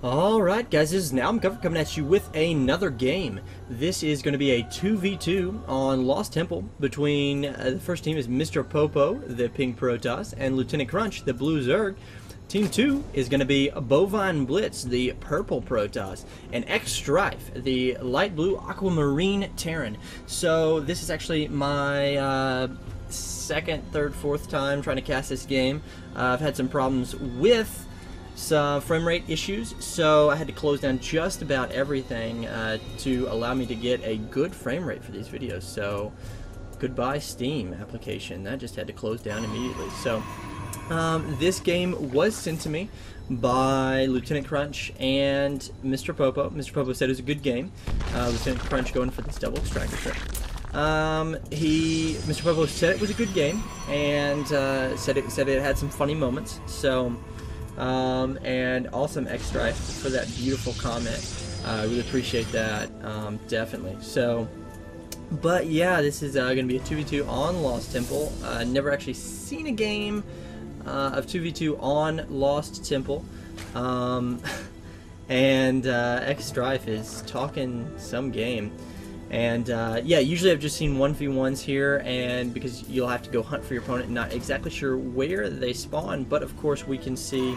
Alright guys, this is NowI'mCovered coming at you with another game. This is going to be a 2v2 on Lost Temple between, the first team is Mr. Popo, the pink Protoss, and Lieutenant Crunch, the blue Zerg. Team 2 is going to be Bovine Blitz, the purple Protoss, and X-Strife, the light blue Aquamarine Terran. So this is actually my second, third, fourth time trying to cast this game. I've had some problems with some frame rate issues, so I had to close down just about everything to allow me to get a good frame rate for these videos. So goodbye Steam application, that just had to close down immediately. So this game was sent to me by Lieutenant Crunch and Mr. Popo. Mr. Popo said it was a good game. Lieutenant Crunch going for this double extractor trick. Mr. Popo said it was a good game and said it had some funny moments. So and awesome X-Strife for that beautiful comment. I really appreciate that, definitely. So, but yeah, this is going to be a 2v2 on Lost Temple. Never actually seen a game of 2v2 on Lost Temple. And X-Strife is talking some game. And yeah, usually I've just seen 1v1s here, and because you'll have to go hunt for your opponent, not exactly sure where they spawn, but of course we can see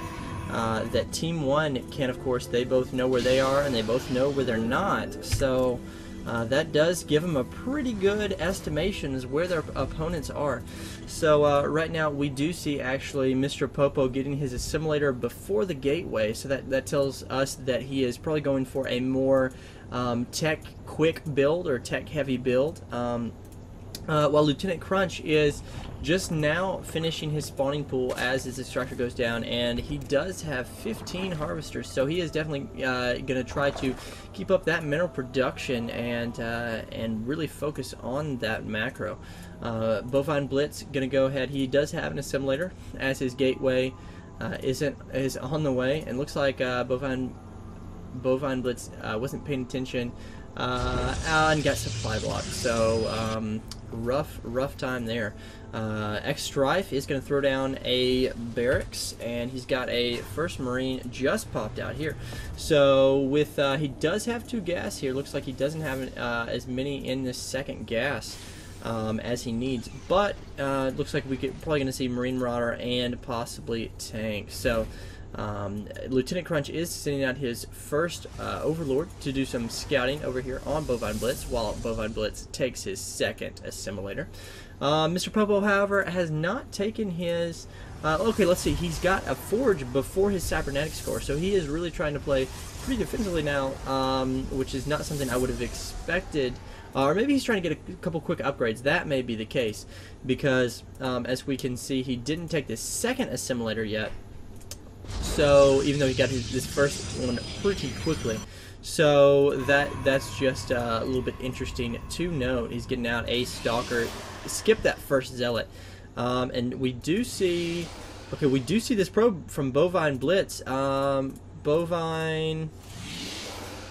that Team 1 can, of course, they both know where they are and they both know where they're not. So that does give them a pretty good estimation as where their opponents are. So right now we do see actually Mr. Popo getting his assimilator before the gateway, so that tells us that he is probably going for a more tech quick build or tech heavy build, while Lieutenant Crunch is just now finishing his spawning pool as his extractor goes down, and he does have 15 harvesters, so he is definitely going to try to keep up that mineral production and really focus on that macro. Bovine Blitz going to go ahead. He does have an assimilator as his gateway is on the way, and looks like Bovine Blitz wasn't paying attention and got supply blocked. So rough time there. X-Strife is going to throw down a barracks, and he's got a first Marine just popped out here. So with he does have 2 gas here. Looks like he doesn't have as many in this second gas as he needs, but looks like we could probably going to see Marine Marauder and possibly tank. So Lieutenant Crunch is sending out his first Overlord to do some scouting over here on Bovine Blitz, while Bovine Blitz takes his second assimilator. Mr. Popo, however, has not taken his... okay, let's see. He's got a Forge before his Cybernetics core, so he is really trying to play pretty defensively now, which is not something I would have expected. Or maybe he's trying to get a couple quick upgrades. That may be the case, because as we can see, he didn't take the second assimilator yet. So even though he got this first one pretty quickly, so that's just a little bit interesting to note. He's getting out a Stalker, skip that first Zealot, and we do see this probe from Bovine Blitz. Bovine,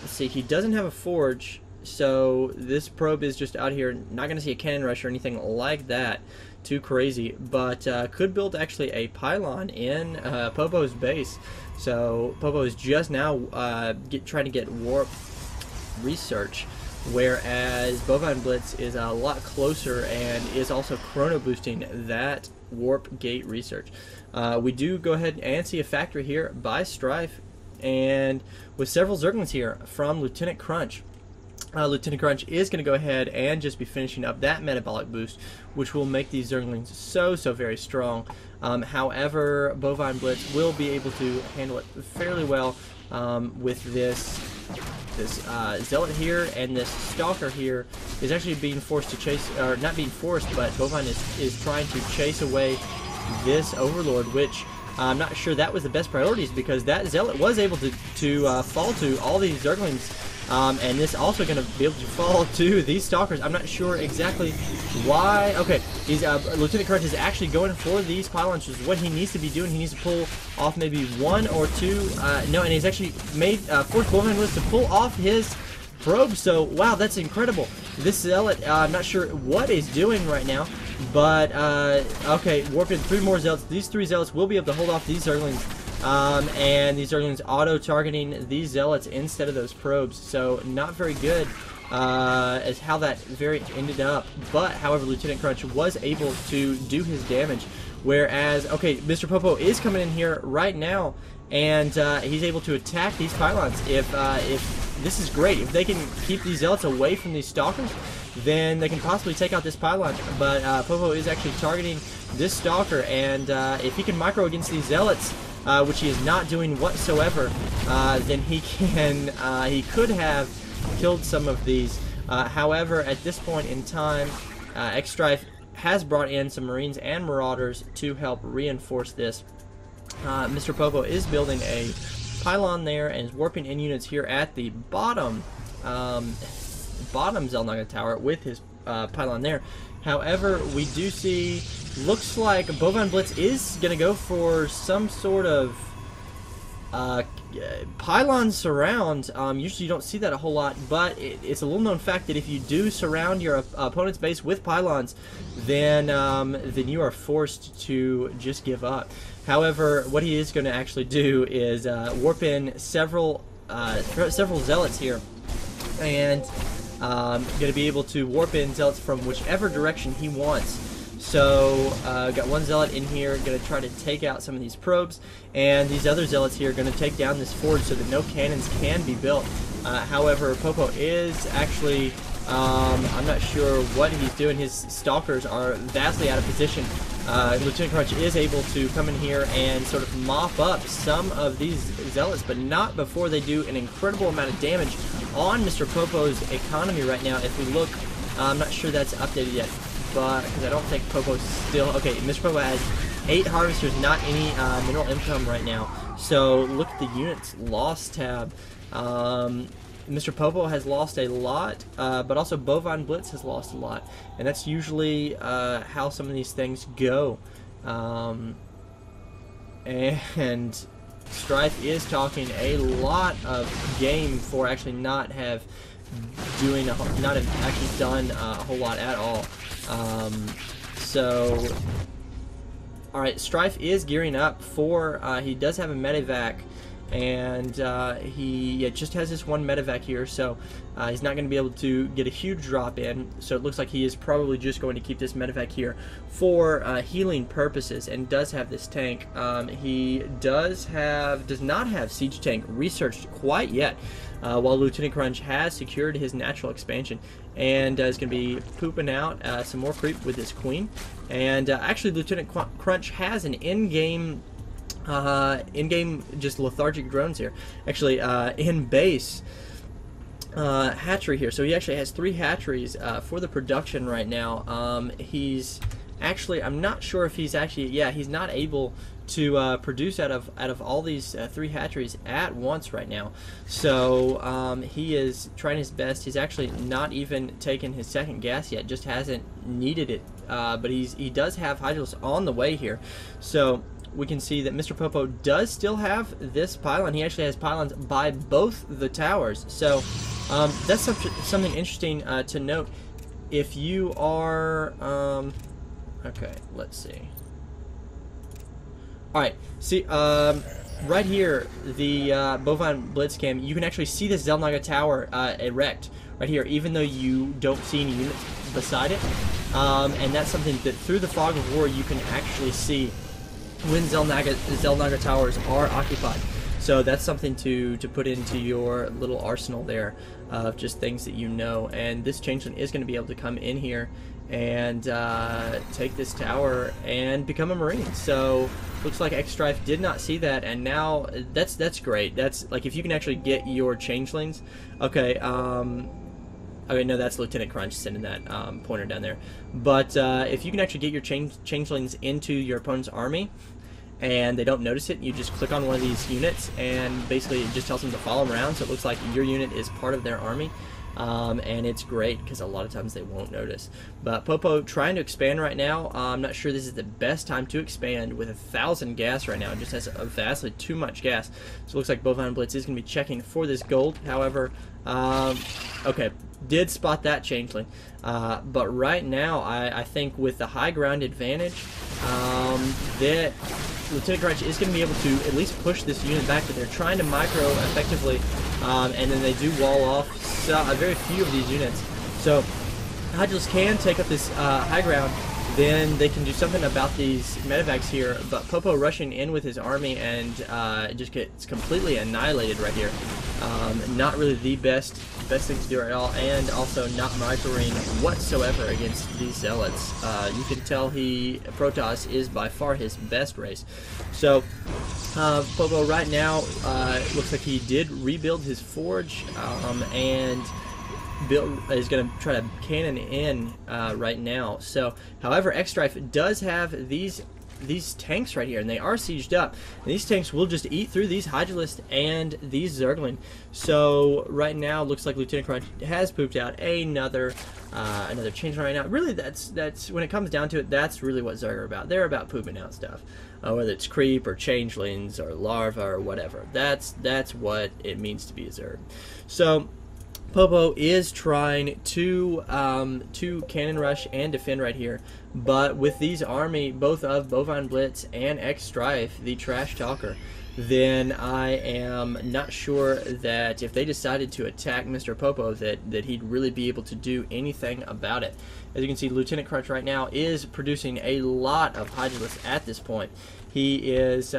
let's see, he doesn't have a Forge, so this probe is just out here. Not going to see a cannon rush or anything like that. Too crazy, but could build actually a pylon in Popo's base. So Popo is just now trying to get warp research, whereas Bovine Blitz is a lot closer and is also chrono boosting that warp gate research. We do go ahead and see a factory here by Strife, and with several Zerglings here from Lieutenant Crunch. Lieutenant Crunch is going to go ahead and just be finishing up that metabolic boost, which will make these Zerglings so very strong. However, Bovine Blitz will be able to handle it fairly well with this Zealot here, and this Stalker here is actually being forced to chase, or not being forced, but Bovine is trying to chase away this Overlord, which I'm not sure that was the best priorities, because that Zealot was able to fall to all these Zerglings. And this also going to be able to fall to these Stalkers. I'm not sure exactly why. Okay, Lieutenant Crunch is actually going for these pylons, which is what he needs to be doing. He needs to pull off maybe 1 or 2. No, and he's actually made forced Bovine Blitz to pull off his probe. So wow, that's incredible. This Zealot, I'm not sure what he's doing right now, but okay, warping 3 more Zealots. These 3 Zealots will be able to hold off these Zerglings and these Zerglings auto-targeting these Zealots instead of those probes, so not very good as how that ended up. But, however, Lieutenant Crunch was able to do his damage, whereas, okay, Mr. Popo is coming in here right now, and he's able to attack these pylons. If this is great, if they can keep these Zealots away from these Stalkers, then they can possibly take out this pylon. But Popo is actually targeting this Stalker, and if he can micro against these Zealots, which he is not doing whatsoever, then he could have killed some of these. However, at this point in time, X-Strife has brought in some Marines and Marauders to help reinforce this. Mr. Popo is building a pylon there and is warping in units here at the bottom Xel'Naga Tower with his pylon there. However, we do see, looks like Bovine Blitz is going to go for some sort of pylon surround. Usually you don't see that a whole lot, but it's a little known fact that if you do surround your opponent's base with pylons, then you are forced to just give up. However, what he is going to actually do is warp in several Zealots here, and going to be able to warp in Zealots from whichever direction he wants. So, got one Zealot in here, going to try to take out some of these probes, and these other Zealots here are going to take down this forge so that no cannons can be built. However, Popo is actually, I'm not sure what he's doing. His Stalkers are vastly out of position. Lieutenant Crunch is able to come in here and sort of mop up some of these Zealots, but not before they do an incredible amount of damage on Mr. Popo's economy right now. If we look, I'm not sure that's updated yet, but because I don't think Popo's still... Okay, Mr. Popo has 8 harvesters, not any mineral income right now. So look at the units lost tab. Mr. Popo has lost a lot, but also Bovine Blitz has lost a lot, and that's usually how some of these things go. And Strife is talking a lot of game for actually not have actually done a whole lot at all. So, all right, Strife is gearing up for. He does have a medevac. And he just has this one medevac here, so he's not going to be able to get a huge drop in. So it looks like he is probably just going to keep this medevac here for healing purposes, and does have this tank. He does not have siege tank researched quite yet, while Lieutenant Crunch has secured his natural expansion, and is going to be pooping out some more creep with his queen. And actually, Lieutenant Crunch has an in-game just lethargic drones here. Actually, in base hatchery here. So he actually has 3 hatcheries for the production right now. He's actually, I'm not sure if he's actually, yeah, he's not able to produce out of all these 3 hatcheries at once right now. So he is trying his best. He's actually not even taken his second gas yet, just hasn't needed it. But he does have Hydralis on the way here. So we can see that Mr. Popo does still have this pylon. He actually has pylons by both the towers. So that's something interesting to note. If you are... okay, let's see. Alright, see, right here, the Bovine Blitz cam, you can actually see this Xel'Naga Tower erect right here, even though you don't see any units beside it. And that's something that through the fog of war you can actually see when Xel'Naga Towers are occupied. So that's something to put into your little arsenal there of just things that you know. And this Changeling is going to be able to come in here and take this tower and become a Marine. So looks like X-Strife did not see that, and now that's great. That's like if you can actually get your Changelings. Okay, okay, no, that's Lieutenant Crunch sending that pointer down there. But if you can actually get your Changelings into your opponent's army, and they don't notice it, you just click on one of these units, and basically it just tells them to follow them around, so it looks like your unit is part of their army. And it's great because a lot of times they won't notice. But Popo trying to expand right now. I'm not sure this is the best time to expand with 1,000 gas right now. It just has a vastly too much gas. So it looks like Bovine Blitz is going to be checking for this gold. However, okay, did spot that Changeling. But right now, I think with the high ground advantage, that Lieutenant Crunch is going to be able to at least push this unit back, but they're trying to micro effectively, and then they do wall off a very few of these units. So Hydralisk can take up this high ground, then they can do something about these medevacs here, but Popo rushing in with his army and just gets completely annihilated right here. Not really the best thing to do at all, and also not microing whatsoever against these zealots. You can tell Protoss is by far his best race. So Popo right now looks like he did rebuild his forge, and is going to try to cannon in right now. So, however, X-Strife does have these tanks right here, and they are sieged up. And these tanks will just eat through these Hydralisk and these Zergling. So right now, looks like Lieutenant Crunch has pooped out another change right now. Really, that's when it comes down to it, that's really what Zerg are about. They're about pooping out stuff, whether it's creep or changelings or larva or whatever. That's what it means to be a Zerg. So Popo is trying to cannon rush and defend right here, but with these army, both of Bovine Blitz and X-Strife, the Trash Talker, then I am not sure that if they decided to attack Mr. Popo that he'd really be able to do anything about it. As you can see, Lieutenant Crunch right now is producing a lot of Hydralisk at this point. He is